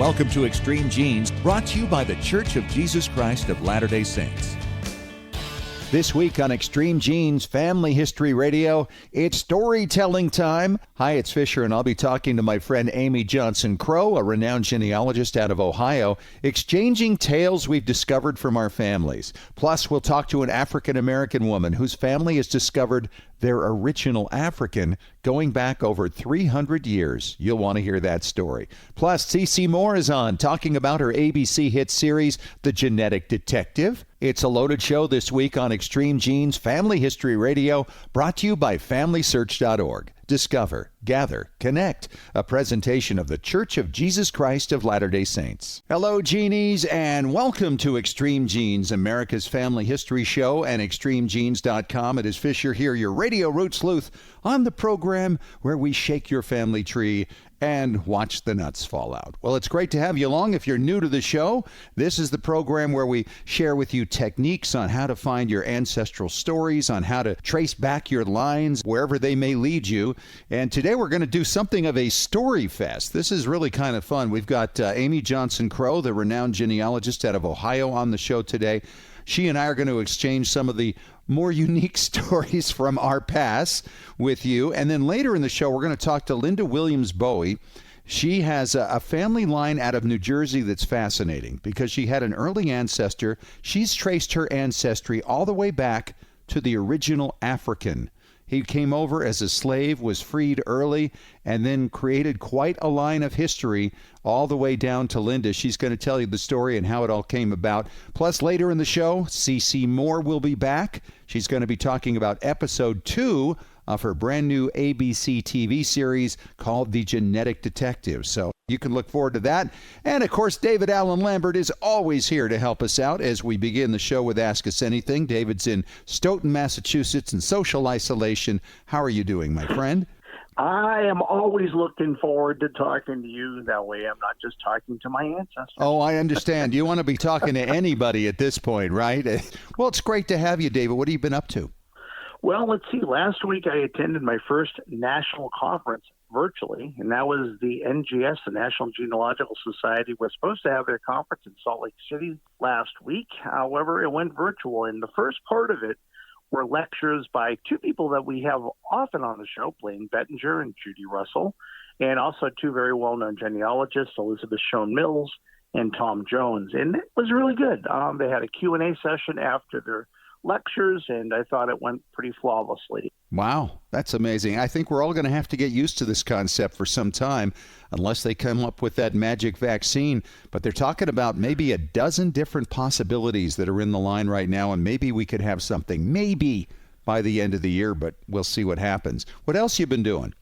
Welcome to Extreme Genes, brought to you by The Church of Jesus Christ of Latter-day Saints. This week on Extreme Genes Family History Radio, it's storytelling time. Hi, it's Fisher, and I'll be talking to my friend Amy Johnson Crow, a renowned genealogist out of Ohio, exchanging tales we've discovered from our families. Plus, we'll talk to an African-American woman whose family has discovered their original African going back over 300 years. You'll want to hear that story. Plus, CeCe Moore is on, talking about her ABC hit series, The Genetic Detective. It's a loaded show this week on Extreme Genes Family History Radio, brought to you by FamilySearch.org. Discover, gather, connect. A presentation of The Church of Jesus Christ of Latter-day Saints. Hello, Genies, and welcome to Extreme Genes, America's family history show, and ExtremeGenes.com. It is Fisher here, your radio root sleuth, on the program where we shake your family tree and watch the nuts fall out. Well, it's great to have you along. If you're new to the show, this is the program where we share with you techniques on how to find your ancestral stories, on how to trace back your lines wherever they may lead you. And today we're going to do something of a story fest. This is really kind of fun. We've got Amy Johnson Crow, the renowned genealogist out of Ohio, on the show today. She and I are going to exchange some of the more unique stories from our past with you. And then later in the show, we're going to talk to Linda Williams Bowie. She has a family line out of New Jersey that's fascinating because she had an early ancestor. She's traced her ancestry all the way back to the original African. He came over as a slave, was freed early, and then created quite a line of history all the way down to Linda. She's going to tell you the story and how it all came about. Plus, later in the show, CeCe Moore will be back. She's going to be talking about episode 2 of her brand new ABC TV series called The Genetic Detective. So you can look forward to that. And of course, David Allen Lambert is always here to help us out as we begin the show with Ask Us Anything. David's in Stoughton, Massachusetts in social isolation. How are you doing, my friend? I am always looking forward to talking to you. That way I'm not just talking to my ancestors. Oh, I understand. You want to be talking to anybody at this point, right? Well, it's great to have you, David. What have you been up to? Well, let's see. Last week I attended my first national conference virtually, and that was the NGS, the National Genealogical Society, was supposed to have their conference in Salt Lake City last week. However, it went virtual, and the first part of it were lectures by two people that we have often on the show, Blaine Bettinger and Judy Russell, and also two very well-known genealogists, Elizabeth Shown Mills and Tom Jones. And it was really good. They had a Q&A session after their lectures, and I thought it went pretty flawlessly. Wow, that's amazing. I think we're all going to have to get used to this concept for some time, unless they come up with that magic vaccine. But they're talking about maybe a dozen different possibilities that are in the line right now, and maybe we could have something, maybe by the end of the year, but we'll see what happens. What else you been doing?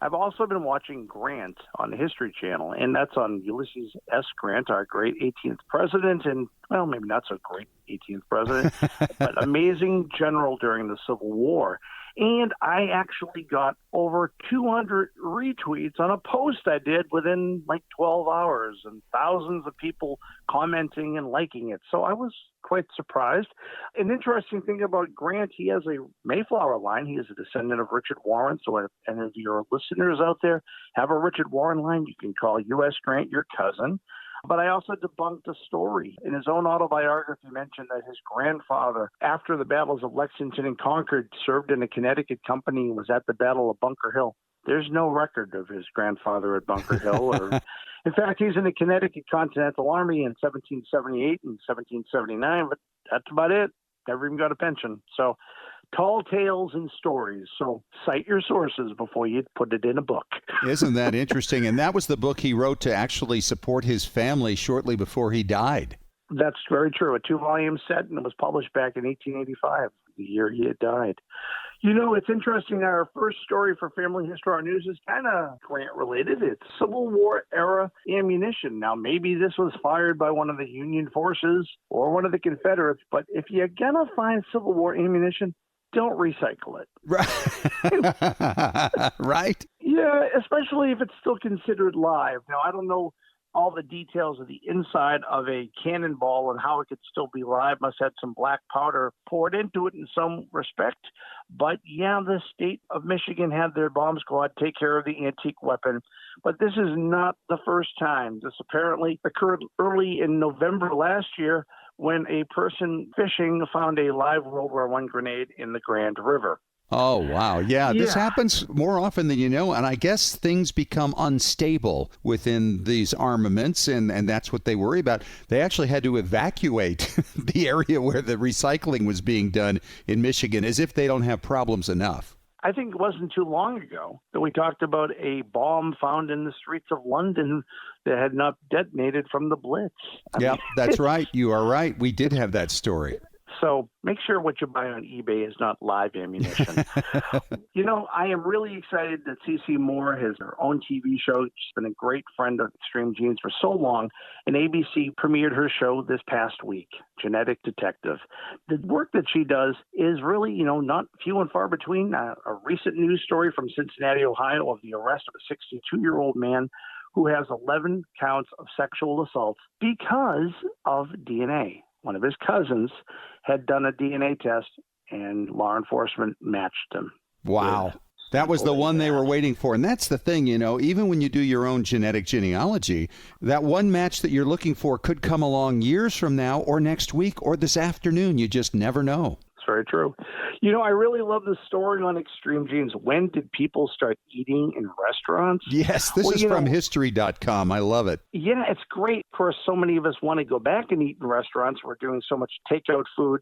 I've also been watching Grant on the History Channel, and that's on Ulysses S. Grant, our great 18th president, and, well, maybe not so great 18th president, but amazing general during the Civil War. And I actually got over 200 retweets on a post I did within like 12 hours and thousands of people commenting and liking it. So I was quite surprised. An interesting thing about Grant, he has a Mayflower line. He is a descendant of Richard Warren. So if any of your listeners out there have a Richard Warren line, you can call U.S. Grant your cousin. But I also debunked a story. In his own autobiography, he mentioned that his grandfather, after the battles of Lexington and Concord, served in a Connecticut company and was at the Battle of Bunker Hill. There's no record of his grandfather at Bunker Hill. In fact, he's in the Connecticut Continental Army in 1778 and 1779, but that's about it. Never even got a pension. So tall tales and stories. So cite your sources before you put it in a book. Isn't that interesting? And that was the book he wrote to actually support his family shortly before he died. That's very true. A 2-volume set, and it was published back in 1885, the year he had died. You know, it's interesting. Our first story for Family History Hour News is kind of Grant-related. It's Civil War-era ammunition. Now, maybe this was fired by one of the Union forces or one of the Confederates, but if you're going to find Civil War ammunition, don't recycle it. Right. Yeah, especially if it's still considered live. Now, I don't know all the details of the inside of a cannonball and how it could still be live. Must have had some black powder poured into it in some respect. But yeah, the state of Michigan had their bomb squad take care of the antique weapon. But this is not the first time. This apparently occurred early in November last year when a person fishing found a live World War I grenade in the Grand River. Oh, wow. Yeah, this happens more often than you know, and I guess things become unstable within these armaments, and that's what they worry about. They actually had to evacuate the area where the recycling was being done in Michigan, as if they don't have problems enough. I think it wasn't too long ago that we talked about a bomb found in the streets of London that had not detonated from the Blitz. Yeah, that's right. You are right. We did have that story. So make sure what you buy on eBay is not live ammunition. I am really excited that CeCe Moore has her own TV show. She's been a great friend of Extreme Genes for so long, and ABC premiered her show this past week, Genetic Detective. The work that she does is really, not few and far between. A recent news story from Cincinnati, Ohio, of the arrest of a 62-year-old man who has 11 counts of sexual assault because of DNA. One of his cousins had done a DNA test, and law enforcement matched him. Wow. That was the one they were waiting for. And that's the thing, even when you do your own genetic genealogy, that one match that you're looking for could come along years from now or next week or this afternoon. You just never know. It's very true. I really love the story on Extreme Genes. When did people start eating in restaurants? Yes, this is from history.com. I love it. Yeah, it's great. Of course, so many of us want to go back and eat in restaurants. We're doing so much takeout food.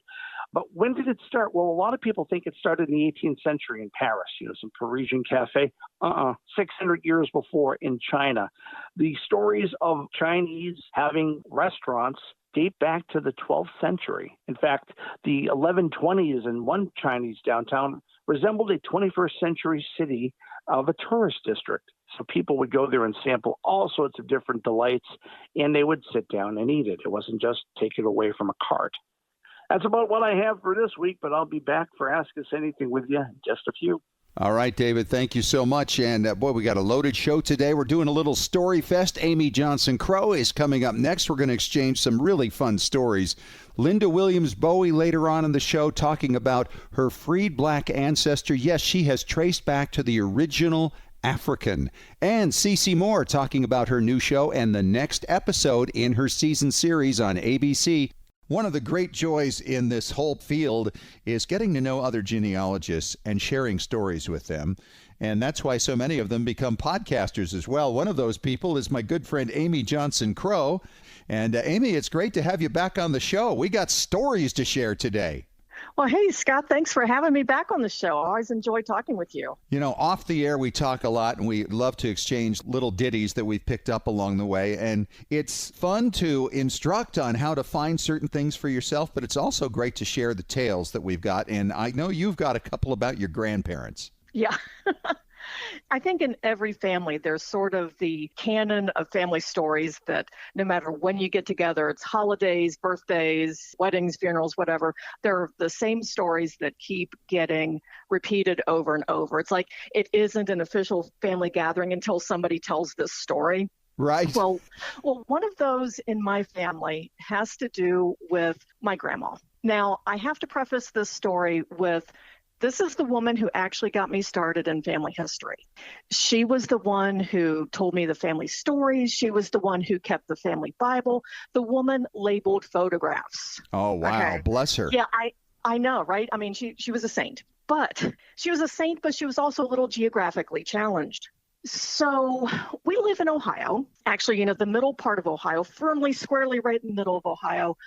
But when did it start? Well, a lot of people think it started in the 18th century in Paris, some Parisian cafe. 600 years before in China. The stories of Chinese having restaurants date back to the 12th century. In fact, the 1120s in one Chinese downtown resembled a 21st century city of a tourist district. So people would go there and sample all sorts of different delights, and they would sit down and eat it. It wasn't just take it away from a cart. That's about what I have for this week, but I'll be back for Ask Us Anything with you in just a few. All right, David, thank you so much. And boy, we got a loaded show today. We're doing a little story fest. Amy Johnson Crow is coming up next. We're going to exchange some really fun stories. Linda Williams Bowie later on in the show talking about her freed black ancestor. Yes, she has traced back to the original African. And CeCe Moore talking about her new show and the next episode in her season series on ABC. One of the great joys in this whole field is getting to know other genealogists and sharing stories with them. And that's why so many of them become podcasters as well. One of those people is my good friend Amy Johnson Crow. And Amy, it's great to have you back on the show. We got stories to share today. Well, hey, Scott, thanks for having me back on the show. I always enjoy talking with you. Off the air, we talk a lot, and we love to exchange little ditties that we've picked up along the way. And it's fun to instruct on how to find certain things for yourself, but it's also great to share the tales that we've got. And I know you've got a couple about your grandparents. Yeah. I think in every family, there's sort of the canon of family stories that no matter when you get together, it's holidays, birthdays, weddings, funerals, whatever, they're the same stories that keep getting repeated over and over. It's like it isn't an official family gathering until somebody tells this story. Right. Well, one of those in my family has to do with my grandma. Now, I have to preface this story with this is the woman who actually got me started in family history. She was the one who told me the family stories. She was the one who kept the family Bible. The woman labeled photographs. Oh, wow. Okay. Bless her. Yeah, I know, right? I mean, she was a saint. But she was a saint, but she was also a little geographically challenged. So we live in Ohio, actually, the middle part of Ohio, firmly, squarely right in the middle of Ohio.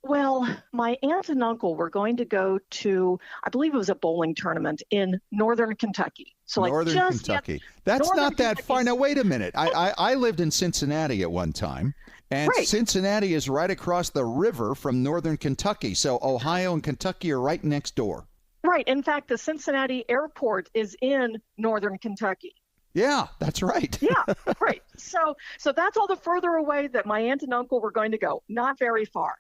Well, my aunt and uncle were going to go to, I believe it was a bowling tournament in northern Kentucky. So Northern Kentucky. That's not that far. Now, wait a minute. I lived in Cincinnati at one time, and right. Cincinnati is right across the river from northern Kentucky. So Ohio and Kentucky are right next door. Right. In fact, the Cincinnati airport is in northern Kentucky. Yeah, that's right. Yeah, right. So that's all the further away that my aunt and uncle were going to go. Not very far.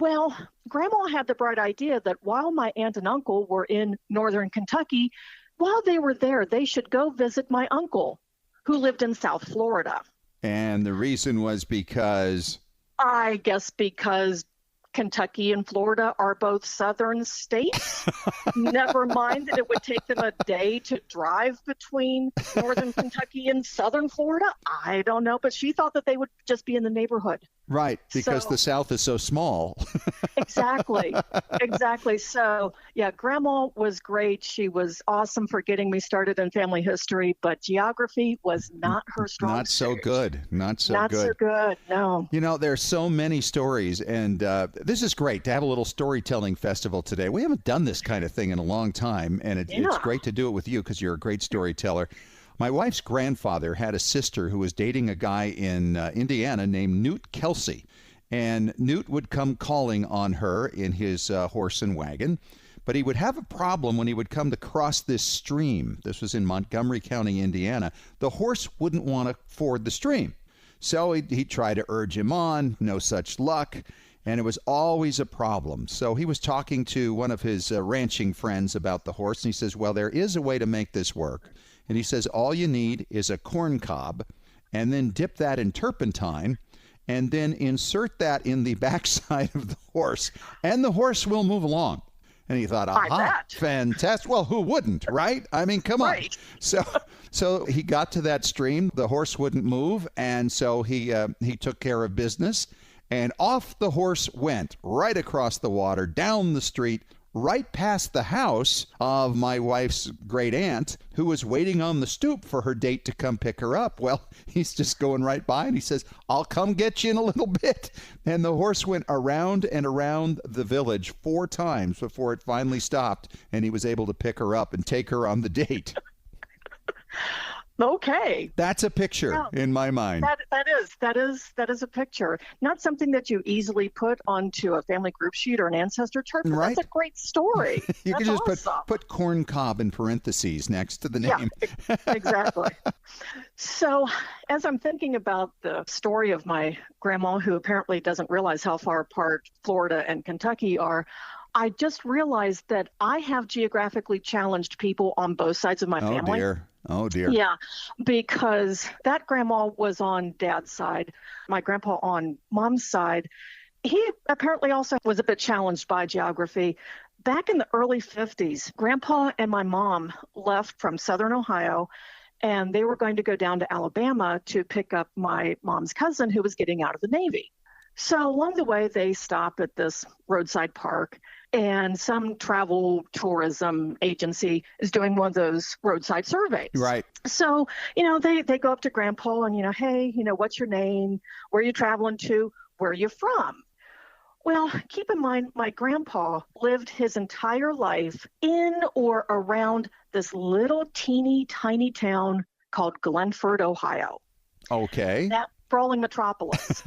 Well, Grandma had the bright idea that while my aunt and uncle were in northern Kentucky, while they were there, they should go visit my uncle, who lived in South Florida. And the reason was because... I guess because Kentucky and Florida are both southern states. Never mind that it would take them a day to drive between northern Kentucky and southern Florida. I don't know, but she thought that they would just be in the neighborhood. Right, because the South is so small. Exactly. So, yeah, Grandma was great. She was awesome for getting me started in family history, but geography was not her strong Not so good. Not so good, no. You know, there's so many stories, and this is great to have a little storytelling festival today. We haven't done this kind of thing in a long time, and it's great to do it with you because you're a great storyteller. My wife's grandfather had a sister who was dating a guy in Indiana named Newt Kelsey. And Newt would come calling on her in his horse and wagon. But he would have a problem when he would come to cross this stream. This was in Montgomery County, Indiana. The horse wouldn't want to ford the stream. So he'd try to urge him on, no such luck. And it was always a problem. So he was talking to one of his ranching friends about the horse. And he says, well, there is a way to make this work. And he says, all you need is a corn cob, and then dip that in turpentine, and then insert that in the backside of the horse, and the horse will move along. And he thought, aha, fantastic. Well, who wouldn't, right? I mean, come on. So he got to that stream. The horse wouldn't move, and so he took care of business, and off the horse went, right across the water, down the street, right past the house of my wife's great aunt, who was waiting on the stoop for her date to come pick her up. Well, he's just going right by, and he says, I'll come get you in a little bit. And the horse went around and around the village 4 times before it finally stopped, and he was able to pick her up and take her on the date. Okay. That's a picture in my mind. That is a picture. Not something that you easily put onto a family group sheet or an ancestor chart. But That's a great story. You can just put corn cob in parentheses next to the name. Yeah, exactly. So as I'm thinking about the story of my grandma, who apparently doesn't realize how far apart Florida and Kentucky are, I just realized that I have geographically challenged people on both sides of my family. Oh, dear. Yeah, because that grandma was on Dad's side. My grandpa on Mom's side, he apparently also was a bit challenged by geography. Back in the early 50s, Grandpa and my mom left from southern Ohio, and they were going to go down to Alabama to pick up my mom's cousin who was getting out of the Navy. So along the way, they stop at this roadside park, and some travel tourism agency is doing one of those roadside surveys. Right. So, they go up to Grandpa and, hey, what's your name? Where are you traveling to? Where are you from? Well, keep in mind, my grandpa lived his entire life in or around this little teeny tiny town called Glenford, Ohio. Okay. That sprawling metropolis.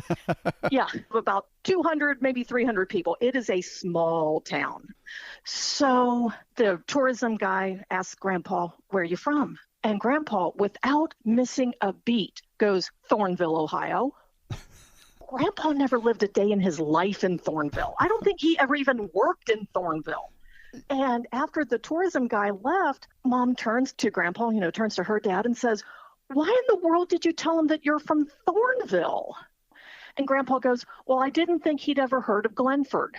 Yeah, about 200, maybe 300 people. It is a small town. So the tourism guy asked Grandpa, where are you from? And Grandpa, without missing a beat, goes, Thornville, Ohio. Grandpa never lived a day in his life in Thornville. I don't think he ever even worked in Thornville. And after the tourism guy left, Mom turns to Grandpa, turns to her dad and says, why in the world did you tell him that you're from Thornville? And Grandpa goes, well, I didn't think he'd ever heard of Glenford.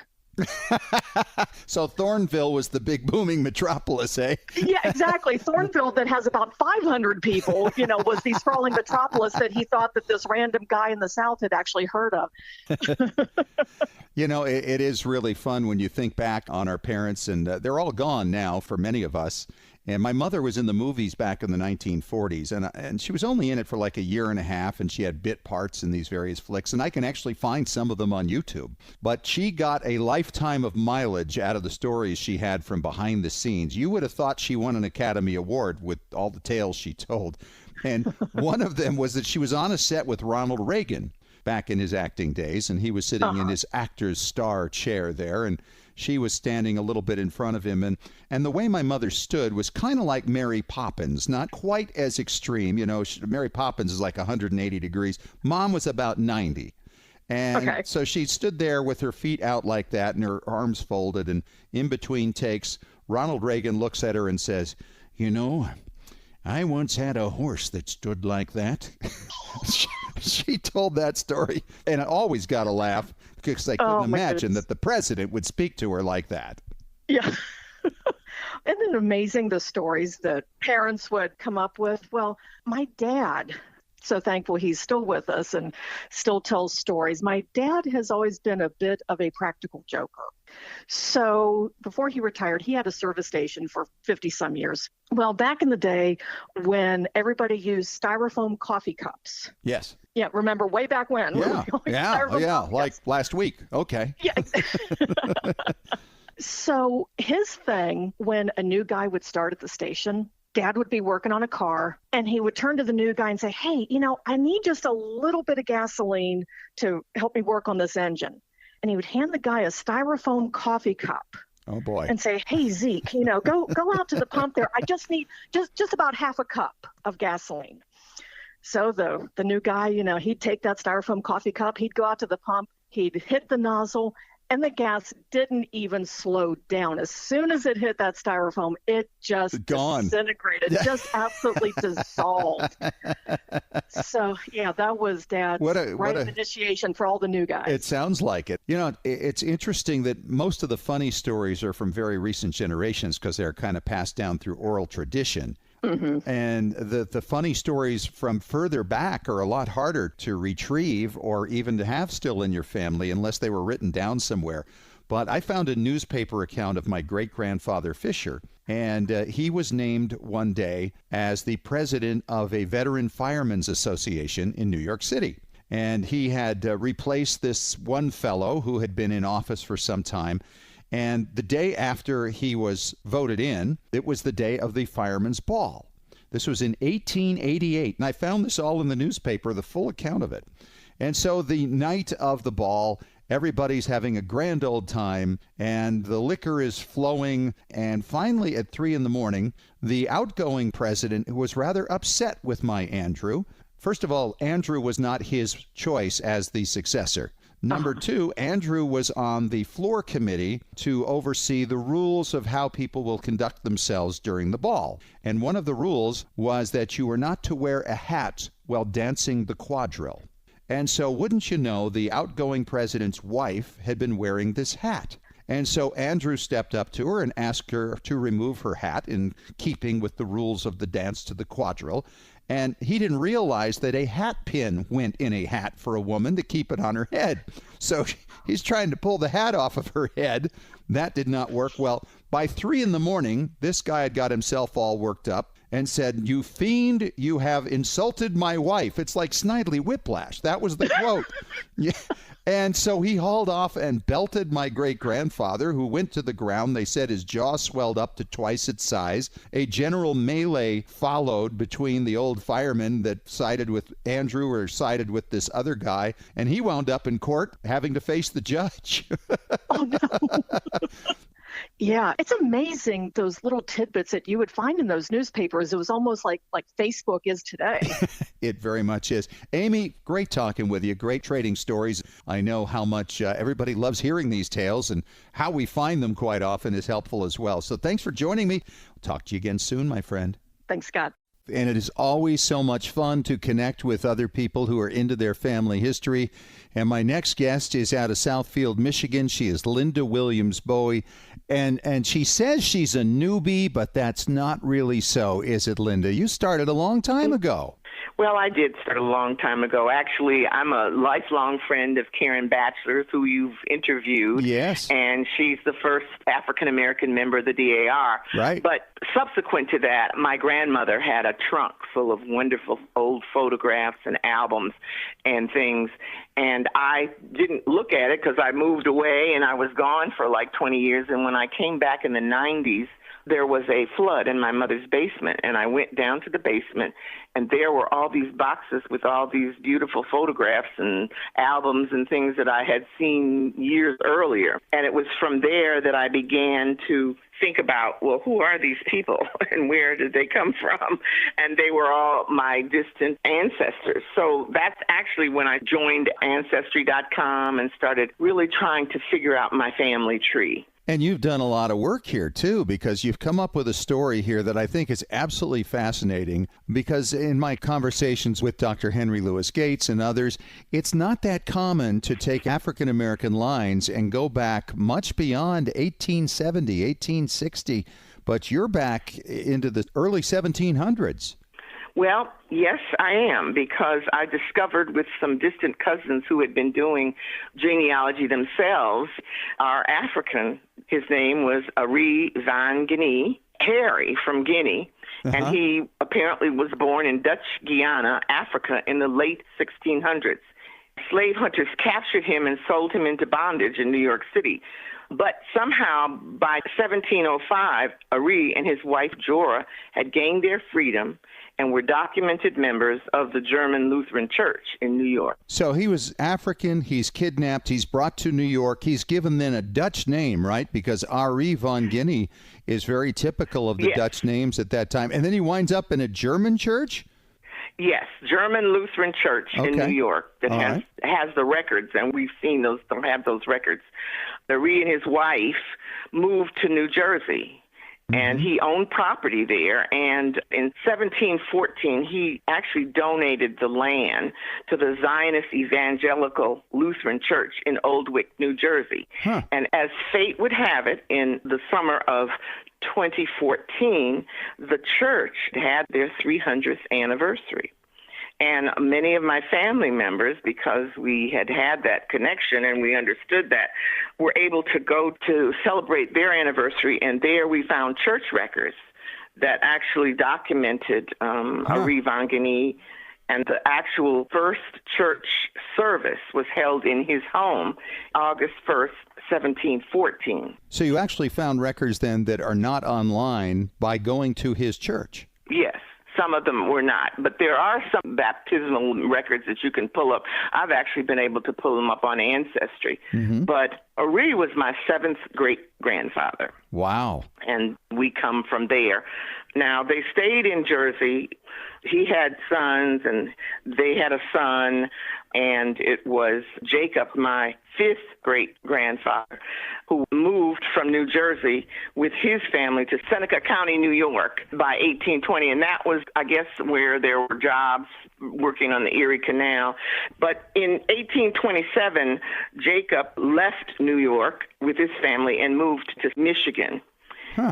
So Thornville was the big booming metropolis, eh? Yeah, exactly. Thornville, that has about 500 people, was the sprawling metropolis that he thought that this random guy in the South had actually heard of. It is really fun when you think back on our parents, and they're all gone now for many of us. And my mother was in the movies back in the 1940s, and she was only in it for like a year and a half, and she had bit parts in these various flicks, and I can actually find some of them on YouTube. But she got a lifetime of mileage out of the stories she had from behind the scenes. You would have thought she won an Academy Award with all the tales she told. And one of them was that she was on a set with Ronald Reagan back in his acting days, and he was sitting in his actor's star chair there, and she was standing a little bit in front of him, and the way my mother stood was kind of like Mary Poppins, not quite as extreme. Mary Poppins is like 180 degrees. Mom was about 90. And so she stood there with her feet out like that and her arms folded, and in between takes, Ronald Reagan looks at her and says, I once had a horse that stood like that. she told that story, and I always got a laugh because I couldn't imagine that the president would speak to her like that. Yeah. Isn't it amazing the stories that parents would come up with? Well, my dad, so thankful he's still with us and still tells stories. My dad has always been a bit of a practical joker. So before he retired, he had a service station for 50 some years. Well, back in the day when everybody used styrofoam coffee cups. Yes. Yeah, remember way back when? Yeah, like last week. Okay. Yeah. So his thing, when a new guy would start at the station, Dad would be working on a car, and he would turn to the new guy and say, hey, I need just a little bit of gasoline to help me work on this engine. And he would hand the guy a styrofoam coffee cup. Oh, boy. And say, hey, Zeke, go out to the pump there. I just need just about half a cup of gasoline. So the new guy, he'd take that styrofoam coffee cup. He'd go out to the pump. He'd hit the nozzle. And the gas didn't even slow down. As soon as it hit that styrofoam, it just disintegrated, just absolutely dissolved. So, yeah, that was Dad's initiation for all the new guys. It sounds like it. It's interesting that most of the funny stories are from very recent generations because they're kind of passed down through oral tradition. Mm-hmm. And the funny stories from further back are a lot harder to retrieve or even to have still in your family unless they were written down somewhere. But I found a newspaper account of my great-grandfather Fisher, and he was named one day as the president of a Veteran Firemen's Association in New York City. And he had replaced this one fellow who had been in office for some time. And the day after he was voted in, it was the day of the Fireman's Ball. This was in 1888, and I found this all in the newspaper, the full account of it. And so the night of the ball, everybody's having a grand old time, and the liquor is flowing, and finally at 3 a.m, the outgoing president was rather upset with my Andrew. First of all, Andrew was not his choice as the successor. Number 2, Andrew was on the floor committee to oversee the rules of how people will conduct themselves during the ball. And one of the rules was that you were not to wear a hat while dancing the quadrille. And so, wouldn't you know, the outgoing president's wife had been wearing this hat. And so Andrew stepped up to her and asked her to remove her hat in keeping with the rules of the dance to the quadrille. And he didn't realize that a hat pin went in a hat for a woman to keep it on her head. So he's trying to pull the hat off of her head. That did not work well. By 3 a.m, this guy had got himself all worked up and said, "You fiend, you have insulted my wife." It's like Snidely Whiplash. That was the quote. Yeah. And so he hauled off and belted my great-grandfather, who went to the ground. They said his jaw swelled up to twice its size. A general melee followed between the old firemen that sided with Andrew or sided with this other guy, and he wound up in court having to face the judge. Oh, no. Yeah, it's amazing those little tidbits that you would find in those newspapers. It was almost like Facebook is today. It very much is. Amy, great talking with you. Great trading stories. I know how much everybody loves hearing these tales, and how we find them quite often is helpful as well. So thanks for joining me. Talk to you again soon, my friend. Thanks, Scott. And it is always so much fun to connect with other people who are into their family history. And my next guest is out of Southfield, Michigan. She is Linda Williams Bowie. And she says she's a newbie, but that's not really so, is it, Linda? You started a long time ago. Well, I did start a long time ago. Actually, I'm a lifelong friend of Karen Batchelor, who you've interviewed. Yes. And she's the first African-American member of the DAR. Right. But subsequent to that, my grandmother had a trunk full of wonderful old photographs and albums and things. And I didn't look at it because I moved away and I was gone for like 20 years. And when I came back in the 90s, there was a flood in my mother's basement, and I went down to the basement, and there were all these boxes with all these beautiful photographs and albums and things that I had seen years earlier. And it was from there that I began to think about, well, who are these people and where did they come from? And they were all my distant ancestors. So that's actually when I joined Ancestry.com and started really trying to figure out my family tree. And you've done a lot of work here, too, because you've come up with a story here that I think is absolutely fascinating. Because in my conversations with Dr. Henry Louis Gates and others, it's not that common to take African American lines and go back much beyond 1870, 1860. But you're back into the early 1700s. Well, yes, I am, because I discovered with some distant cousins who had been doing genealogy themselves, our African, his name was Ari van Guinea, Harry from Guinea, and he apparently was born in Dutch Guiana, Africa, in the late 1600s. Slave hunters captured him and sold him into bondage in New York City. But somehow, by 1705, Ari and his wife Jorah had gained their freedom and were documented members of the German Lutheran Church in New York. So he was African, he's kidnapped, he's brought to New York, he's given then a Dutch name, right? Because Ari van Guinea is very typical of the Dutch names at that time. And then he winds up in a German church? Yes, German Lutheran Church in New York that has the records, and we've seen those, don't have those records. Ari and his wife moved to New Jersey, and he owned property there. And in 1714, he actually donated the land to the Zionist Evangelical Lutheran Church in Old Wick, New Jersey. And as fate would have it, in the summer of 2014, the church had their 300th anniversary. And many of my family members, because we had that connection and we understood that, were able to go to celebrate their anniversary. And there we found church records that actually documented Ari van Guinea. And the actual first church service was held in his home, August 1st, 1714. So you actually found records then that are not online by going to his church? Yes. Some of them were not, but there are some baptismal records that you can pull up. I've actually been able to pull them up on Ancestry. But Ari was my seventh great-grandfather. Wow. And we come from there. Now, they stayed in Jersey. He had sons, and they had a son, and it was Jacob, my fifth great-grandfather, who moved from New Jersey with his family to Seneca County, New York by 1820. And that was, I guess, where there were jobs working on the Erie Canal. But in 1827, Jacob left New York with his family and moved to Michigan.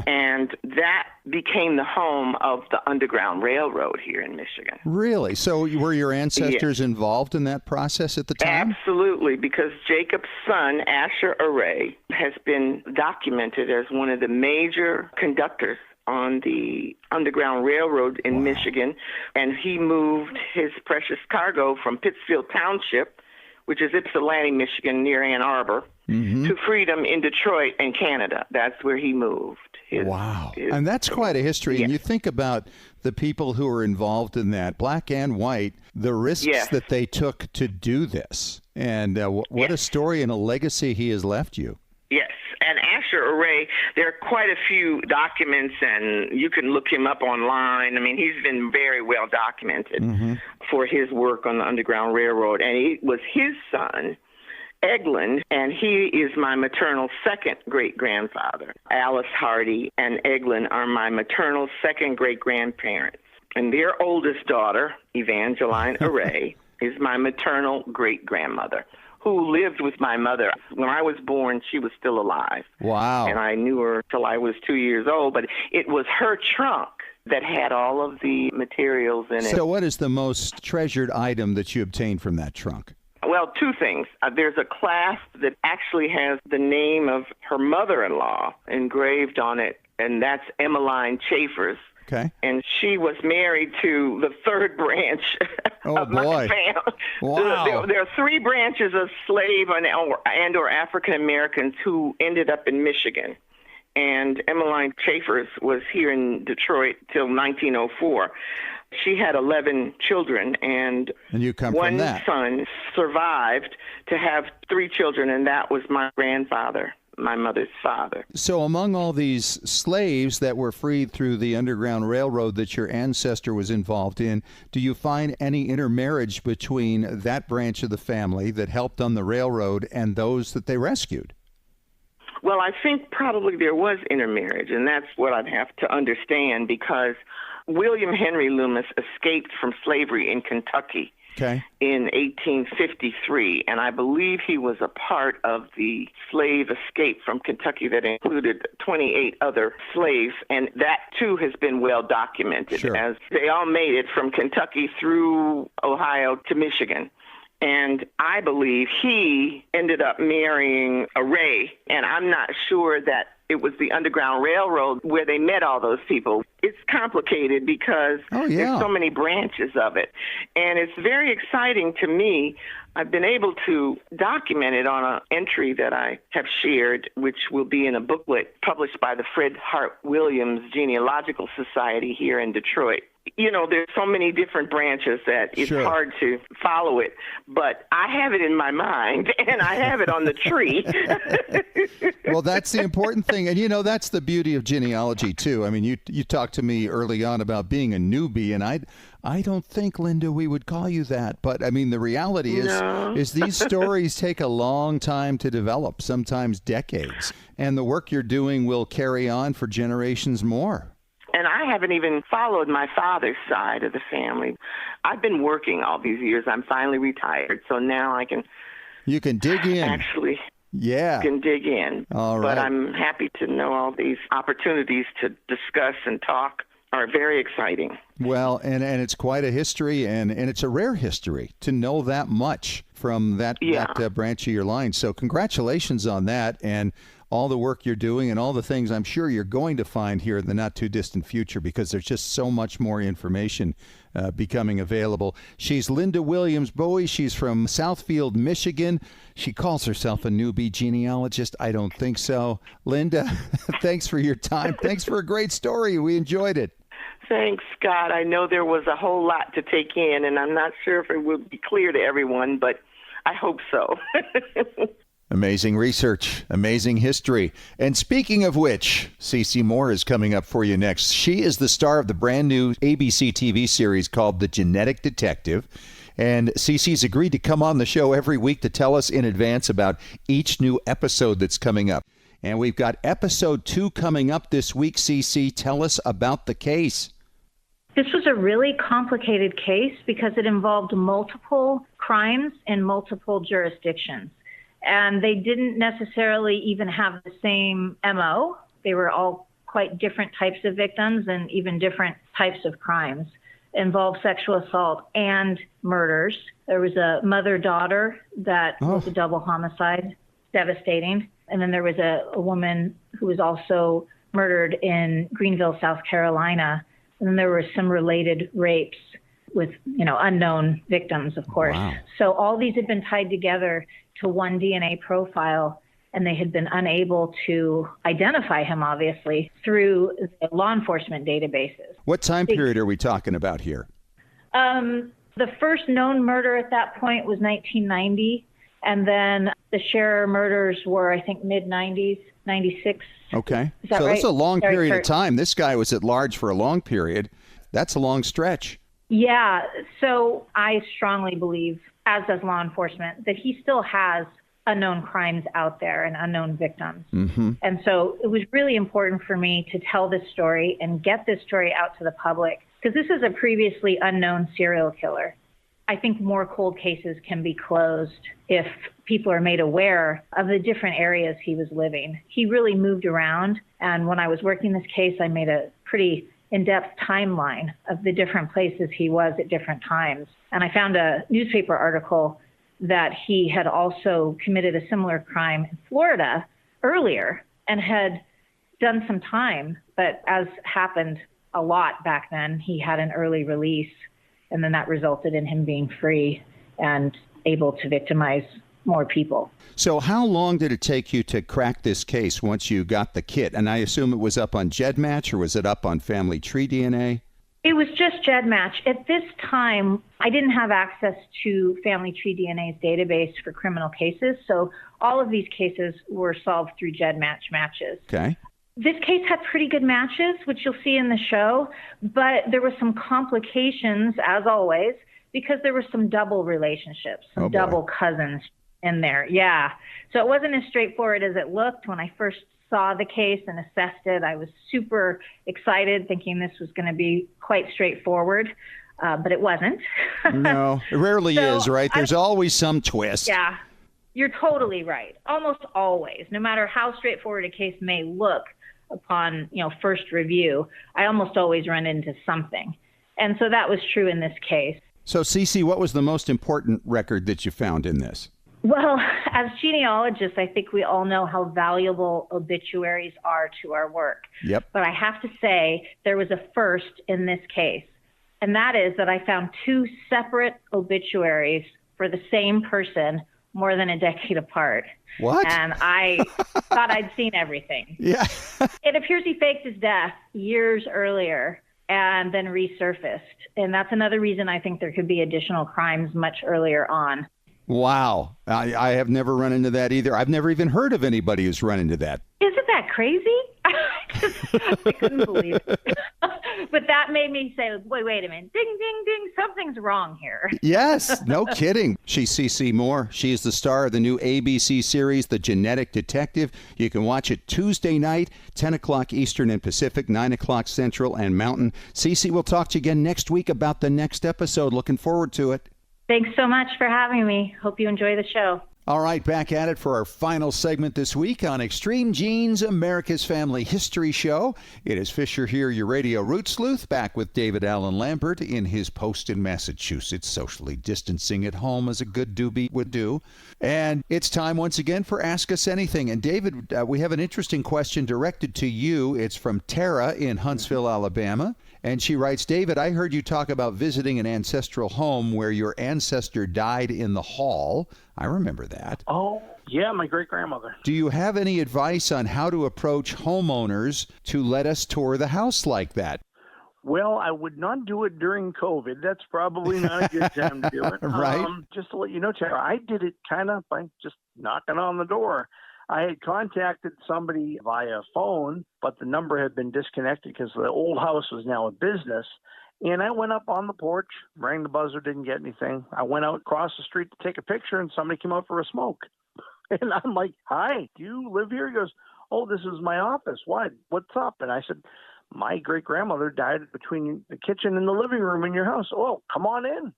And that became the home of the Underground Railroad here in Michigan. Really? So were your ancestors involved in that process at the time? Absolutely, because Jacob's son, Asher Array, has been documented as one of the major conductors on the Underground Railroad in Michigan. And he moved his precious cargo from Pittsfield Township, which is Ypsilanti, Michigan, near Ann Arbor, to Freedom in Detroit and Canada. That's where he moved. And that's quite a history. And you think about the people who were involved in that, black and white, the risks that they took to do this. And what a story and a legacy he has left you. Yes. And Asher Array, there are quite a few documents, and you can look him up online. I mean, he's been very well documented for his work on the Underground Railroad. And it was his son, Eglin, and he is my maternal second great-grandfather. Alice Hardy and Eglin are my maternal second great-grandparents. And their oldest daughter, Evangeline Array, is my maternal great-grandmother, who lived with my mother. When I was born, she was still alive. Wow. And I knew her till I was 2 years old, but it was her trunk that had all of the materials in it. So what is the most treasured item that you obtained from that trunk? Well, two things. There's a clasp that actually has the name of her mother-in-law engraved on it, and that's Emmeline Chafers. Okay. And she was married to the third branch of my family. Wow. There are three branches of slave and or African Americans who ended up in Michigan. And Emmeline Chafers was here in Detroit till 1904. She had 11 children, and you come one from that. son survived to have 3 children, and that was my grandfather, my mother's father. So among all these slaves that were freed through the Underground Railroad that your ancestor was involved in, do you find any intermarriage between that branch of the family that helped on the railroad and those that they rescued? Well, I think probably there was intermarriage, and that's what I'd have to understand, because William Henry Loomis escaped from slavery in Kentucky in 1853, and I believe he was a part of the slave escape from Kentucky that included 28 other slaves, and that too has been well documented, as they all made it from Kentucky through Ohio to Michigan. And I believe he ended up marrying a Ray, and I'm not sure that it was the Underground Railroad where they met all those people. It's complicated because there's so many branches of it. And it's very exciting to me. I've been able to document it on an entry that I have shared, which will be in a booklet published by the Fred Hart Williams Genealogical Society here in Detroit. You know, there's so many different branches that it's hard to follow it, but I have it in my mind, and I have it on the tree. Well, that's the important thing. And, you know, that's the beauty of genealogy, too. I mean, you talked to me early on about being a newbie, and I don't think, Linda, we would call you that. But, I mean, the reality is these stories take a long time to develop, sometimes decades. And the work you're doing will carry on for generations more. And I haven't even followed my father's side of the family. I've been working all these years. I'm finally retired, so now I can... You can dig in. Actually, can dig in. All right. But I'm happy to know all these opportunities to discuss and talk are very exciting. Well, and it's quite a history, and it's a rare history to know that much from that branch of your line. So congratulations on that, and all the work you're doing and all the things I'm sure you're going to find here in the not-too-distant future, because there's just so much more information becoming available. She's Linda Williams Bowie. She's from Southfield, Michigan. She calls herself a newbie genealogist. I don't think so. Linda, thanks for your time. Thanks for a great story. We enjoyed it. Thanks, Scott. I know there was a whole lot to take in, and I'm not sure if it will be clear to everyone, but I hope so. Amazing research, amazing history. And speaking of which, CeCe Moore is coming up for you next. She is the star of the brand new ABC TV series called The Genetic Detective. And CeCe's agreed to come on the show every week to tell us in advance about each new episode that's coming up. And we've got episode 2 coming up this week. CeCe, tell us about the case. This was a really complicated case because it involved multiple crimes in multiple jurisdictions. And they didn't necessarily even have the same MO. They were all quite different types of victims and even different types of crimes. It involved sexual assault and murders. There was a mother-daughter that was a double homicide, devastating. And then there was a woman who was also murdered in Greenville, South Carolina. And then there were some related rapes with, unknown victims, of course. Wow. So all these had been tied together to one DNA profile, and they had been unable to identify him, obviously, through the law enforcement databases. What time period are we talking about here? The first known murder at that point was 1990, and then the Scherer murders were, I think, mid-90s, 96. Okay. Is that so right? that's a long period of time. This guy was at large for a long period. That's a long stretch. Yeah. So I strongly believe, as does law enforcement, that he still has unknown crimes out there and unknown victims. Mm-hmm. And so it was really important for me to tell this story and get this story out to the public, because this is a previously unknown serial killer. I think more cold cases can be closed if people are made aware of the different areas he was living. He really moved around, and when I was working this case, I made a pretty in-depth timeline of the different places he was at different times. And I found a newspaper article that he had also committed a similar crime in Florida earlier and had done some time, but as happened a lot back then, he had an early release, and then that resulted in him being free and able to victimize more people. So how long did it take you to crack this case once you got the kit? And I assume it was up on GEDmatch, or was it up on Family Tree DNA? It was just GEDmatch. At this time, I didn't have access to Family Tree DNA's database for criminal cases, so all of these cases were solved through GEDmatch matches. Okay. This case had pretty good matches, which you'll see in the show, but there were some complications, as always, because there were some double relationships, some double cousins. in there. Yeah. So it wasn't as straightforward as it looked. When I first saw the case and assessed it, I was super excited, thinking this was going to be quite straightforward, but it wasn't. No, it rarely is, right? There's always some twist. Yeah, you're totally right. Almost always, no matter how straightforward a case may look upon, first review, I almost always run into something. And so that was true in this case. So, Cece, what was the most important record that you found in this? Well, as genealogists, I think we all know how valuable obituaries are to our work. Yep. But I have to say there was a first in this case, and that is that I found 2 separate obituaries for the same person more than a decade apart. What? And I thought I'd seen everything. Yeah. It appears he faked his death years earlier and then resurfaced. And that's another reason I think there could be additional crimes much earlier on. Wow. I have never run into that either. I've never even heard of anybody who's run into that. Isn't that crazy? I couldn't believe it. But that made me say, wait a minute. Ding, ding, ding. Something's wrong here. Yes, no kidding. She's Cece Moore. She is the star of the new ABC series, The Genetic Detective. You can watch it Tuesday night, 10 o'clock Eastern and Pacific, 9 o'clock Central and Mountain. Cece, we'll talk to you again next week about the next episode. Looking forward to it. Thanks so much for having me. Hope you enjoy the show. All right, back at it for our final segment this week on Extreme Genes, America's Family History Show. It is Fisher here, your radio root sleuth, back with David Allen Lambert in his post in Massachusetts, socially distancing at home as a good doobie would do. And it's time once again for Ask Us Anything. And David, we have an interesting question directed to you. It's from Tara in Huntsville, Alabama. And she writes, David, I heard you talk about visiting an ancestral home where your ancestor died in the hall. I remember that. Oh, yeah, my great-grandmother. Do you have any advice on how to approach homeowners to let us tour the house like that? Well, I would not do it during COVID. That's probably not a good time to do it. Right. Just to let you know, Tara, I did it kind of by just knocking on the door. I had contacted somebody via phone, but the number had been disconnected because the old house was now a business. And I went up on the porch, rang the buzzer, didn't get anything. I went out across the street to take a picture, and somebody came out for a smoke. And I'm like, hi, do you live here? He goes, oh, this is my office. What? What's up? And I said, my great-grandmother died between the kitchen and the living room in your house. Oh, come on in.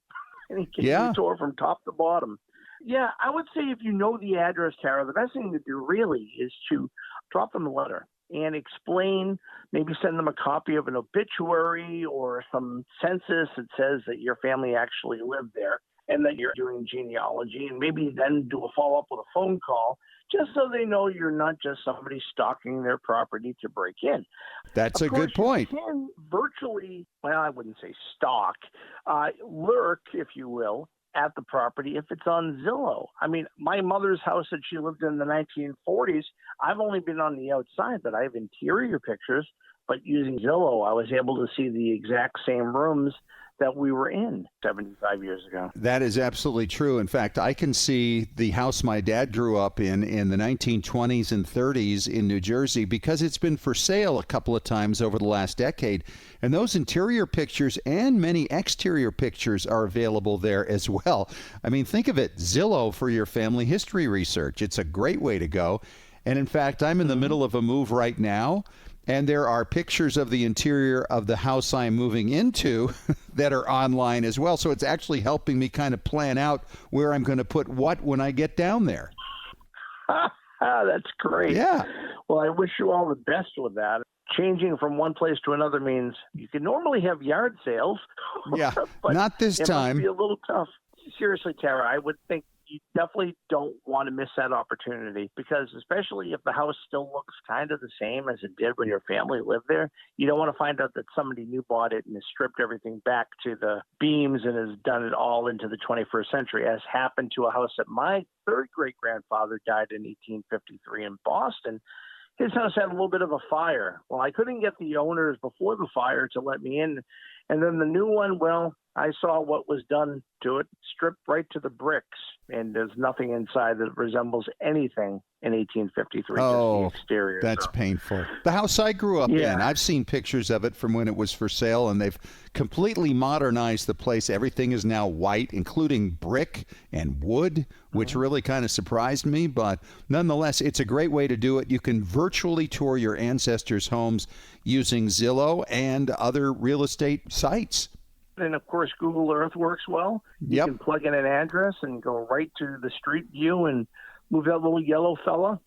And he gave me a tour from top to bottom. Yeah, I would say if you know the address, Tara, the best thing to do really is to drop them a letter and explain, maybe send them a copy of an obituary or some census that says that your family actually lived there and that you're doing genealogy, and maybe then do a follow-up with a phone call just so they know you're not just somebody stalking their property to break in. That's a good point. You can virtually, well, I wouldn't say stalk, lurk, if you will, at the property if it's on Zillow. I mean, my mother's house that she lived in the 1940s, I've only been on the outside, but I have interior pictures. But using Zillow, I was able to see the exact same rooms that we were in 75 years ago. That is absolutely true. In fact, I can see the house my dad grew up in the 1920s and 30s in New Jersey because it's been for sale a couple of times over the last decade. And those interior pictures and many exterior pictures are available there as well. I mean, think of it, Zillow for your family history research. It's a great way to go. And in fact, I'm in the middle of a move right now, and there are pictures of the interior of the house I'm moving into that are online as well. So it's actually helping me kind of plan out where I'm going to put what when I get down there. That's great. Yeah. Well, I wish you all the best with that. Changing from one place to another means you can normally have yard sales. Yeah, but not this time. It must be a little tough. Seriously, Tara, I would think you definitely don't want to miss that opportunity, because especially if the house still looks kind of the same as it did when your family lived there, you don't want to find out that somebody new bought it and has stripped everything back to the beams and has done it all into the 21st century, as happened to a house that my third great-grandfather died in 1853 in Boston. His house had a little bit of a fire. Well, I couldn't get the owners before the fire to let me in. And then the new one, well, I saw what was done to it, stripped right to the bricks, and there's nothing inside that resembles anything in 1853, just the exterior. That's painful. The house I grew up in, I've seen pictures of it from when it was for sale, and they've completely modernized the place. Everything is now white, including brick and wood, which really kind of surprised me, but nonetheless, it's a great way to do it. You can virtually tour your ancestors' homes using Zillow and other real estate sites. And, of course, Google Earth works well. You can plug in an address and go right to the street view and move that little yellow fella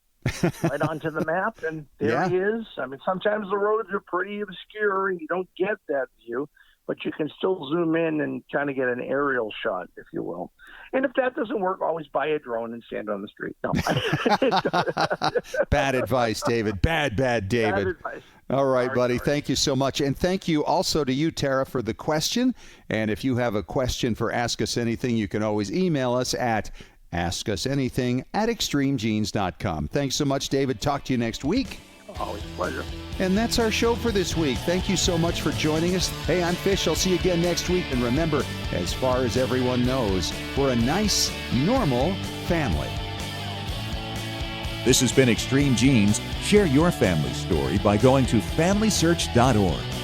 right onto the map, and there he is. I mean, sometimes the roads are pretty obscure and you don't get that view, but you can still zoom in and kind of get an aerial shot, if you will. And if that doesn't work, always buy a drone and stand on the street. No. Bad advice, David. Bad, David. Bad advice. All right, buddy. Thank you so much. And thank you also to you, Tara, for the question. And if you have a question for Ask Us Anything, you can always email us at askusanything@extremegenes.com. Thanks so much, David. Talk to you next week. Always a pleasure. And that's our show for this week. Thank you so much for joining us. Hey, I'm Fish. I'll see you again next week. And remember, as far as everyone knows, we're a nice, normal family. This has been Extreme Genes. Share your family story by going to FamilySearch.org.